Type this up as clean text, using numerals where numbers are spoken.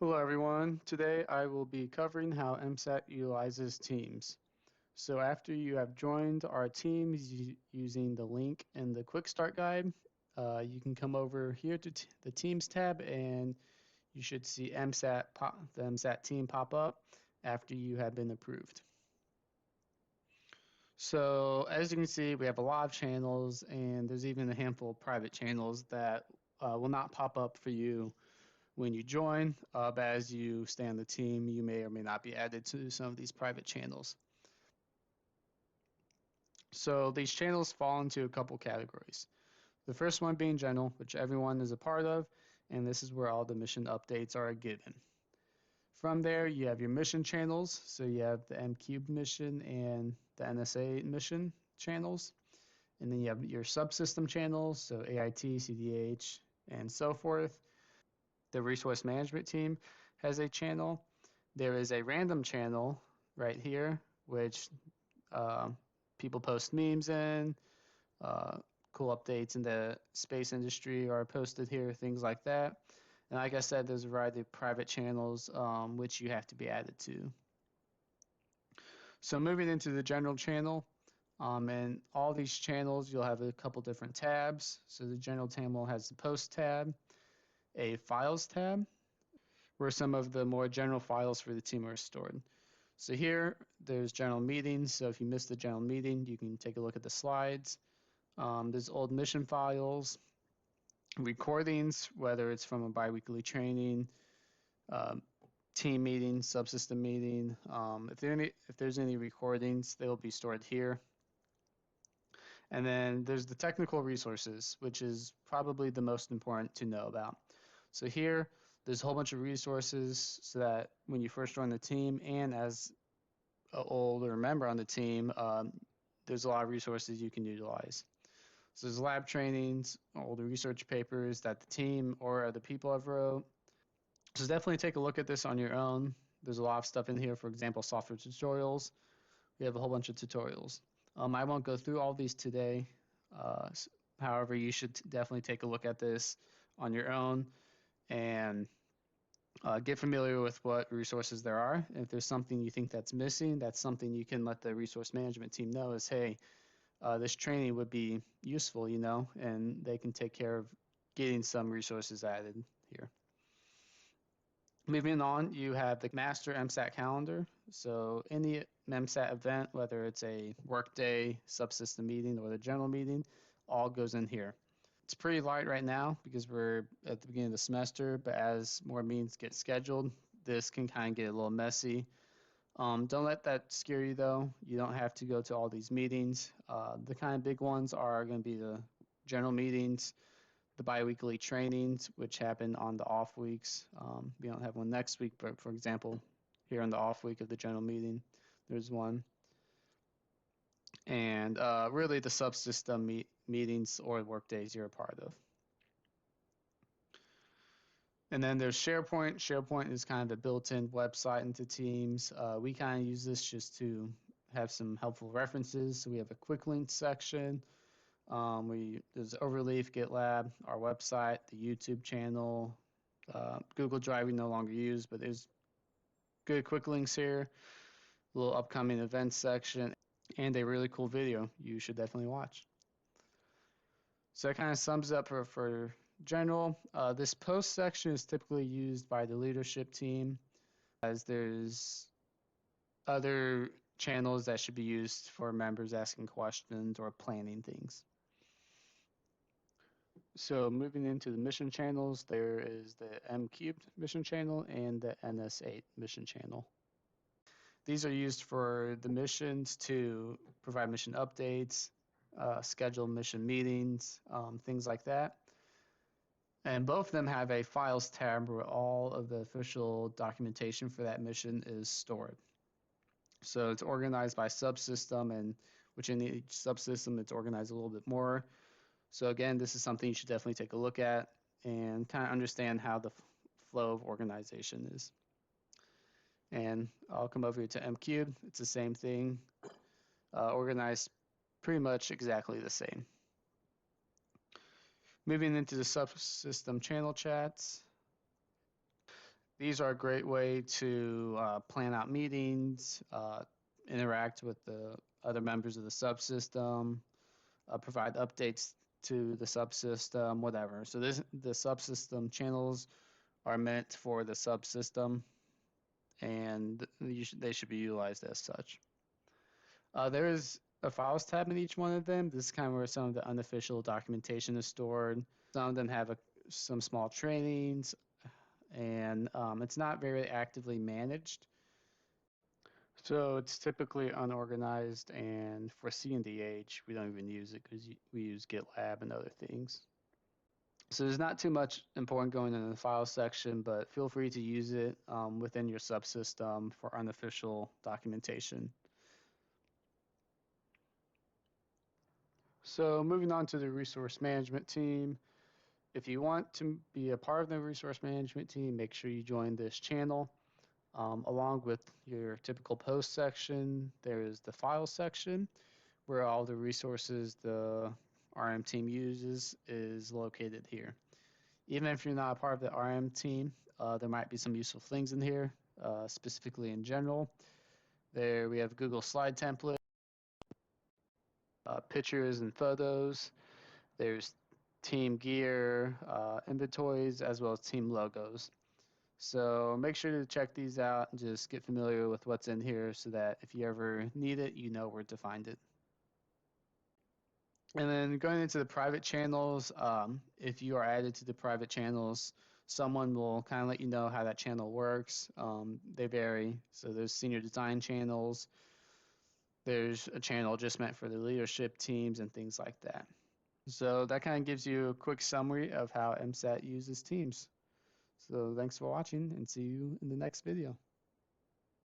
Hello everyone. Today I will be covering how MSAT utilizes Teams. So after you have joined our Teams using the link in the Quick Start Guide, you can come over here to the Teams tab and you should see the MSAT team pop up after you have been approved. So as you can see, we have a lot of channels and there's even a handful of private channels that will not pop up for you when you join, but as you stay on the team, you may or may not be added to some of these private channels. So these channels fall into a couple categories. The first one being general, which everyone is a part of, and this is where all the mission updates are given. From there, you have your mission channels. So you have the M-Cubed mission and the NSA mission channels. And then you have your subsystem channels, so AIT, CDH, and so forth. The resource management team has a channel. There is a random channel right here, which people post memes in. Cool updates in the space industry are posted here, things like that. And like I said, there's a variety of private channels which you have to be added to. So moving into the general channel, and all these channels, you'll have a couple different tabs. So the general channel has the post tab, a files tab, where some of the more general files for the team are stored. So here, there's general meetings. So if you missed the general meeting, you can take a look at the slides. There's old mission files, recordings, whether it's from a biweekly training, team meeting, subsystem meeting. If there's any recordings, they'll be stored here. And then there's the technical resources, which is probably the most important to know about. So here, there's a whole bunch of resources so that when you first join the team and as an older member on the team, there's a lot of resources you can utilize. So there's lab trainings, older research papers that the team or other people have wrote. So definitely take a look at this on your own. There's a lot of stuff in here, for example, software tutorials. We have a whole bunch of tutorials. I won't go through all these today. However, you should definitely take a look at this on your own and get familiar with what resources there are. If there's something you think that's missing, that's something you can let the resource management team know is, hey, this training would be useful, and they can take care of getting some resources added here. Moving on, you have the master MSAT calendar. So any MSAT event, whether it's a workday, subsystem meeting, or the general meeting, all goes in here. It's pretty light right now because we're at the beginning of the semester, but as more meetings get scheduled, this can kind of get a little messy. Don't let that scare you, though. You don't have to go to all these meetings. The kind of big ones are going to be the general meetings, the biweekly trainings, which happen on the off weeks. We don't have one next week, but for example, here on the off week of the general meeting, there's one. And really the subsystem meetings or work days you're a part of. And then there's SharePoint. SharePoint is kind of a built-in website into Teams. We kind of use this just to have some helpful references. So we have a quick links section. There's Overleaf, GitLab, our website, the YouTube channel, Google Drive we no longer use, but there's good quick links here, a little upcoming events section, and a really cool video you should definitely watch. So that kind of sums up for general. This post section is typically used by the leadership team, as there's other channels that should be used for members asking questions or planning things. So moving into the mission channels, there is the M-Cubed mission channel and the NS8 mission channel. These are used for the missions to provide mission updates, schedule mission meetings, things like that. And both of them have a files tab where all of the official documentation for that mission is stored. So it's organized by subsystem, and within each subsystem, it's organized a little bit more. So again, this is something you should definitely take a look at and kind of understand how the flow of organization is. And I'll come over here to M-Cube. It's the same thing, organized pretty much exactly the same. Moving into the subsystem channel chats. These are a great way to plan out meetings, interact with the other members of the subsystem, provide updates to the subsystem, whatever. So the subsystem channels are meant for the subsystem, and they should be utilized as such. There is a files tab in each one of them. This is kind of where some of the unofficial documentation is stored. Some of them have some small trainings, and it's not very actively managed. So it's typically unorganized, and for CNDH, we don't even use it because we use GitLab and other things. So there's not too much important going in the file section, but feel free to use it within your subsystem for unofficial documentation. So moving on to the resource management team. If you want to be a part of the resource management team, make sure you join this channel. Along with your typical post section, there is the file section where all the resources the RM team uses is located here. Even if you're not a part of the RM team, there might be some useful things in here, specifically in general. There we have Google slide template, pictures and photos. There's team gear, inventories, as well as team logos. So make sure to check these out and just get familiar with what's in here so that if you ever need it, you know where to find it. And then going into the private channels, if you are added to the private channels, someone will kind of let you know how that channel works. They vary. So there's senior design channels. There's a channel just meant for the leadership teams and things like that. So that kind of gives you a quick summary of how MSAT uses teams. So thanks for watching and see you in the next video.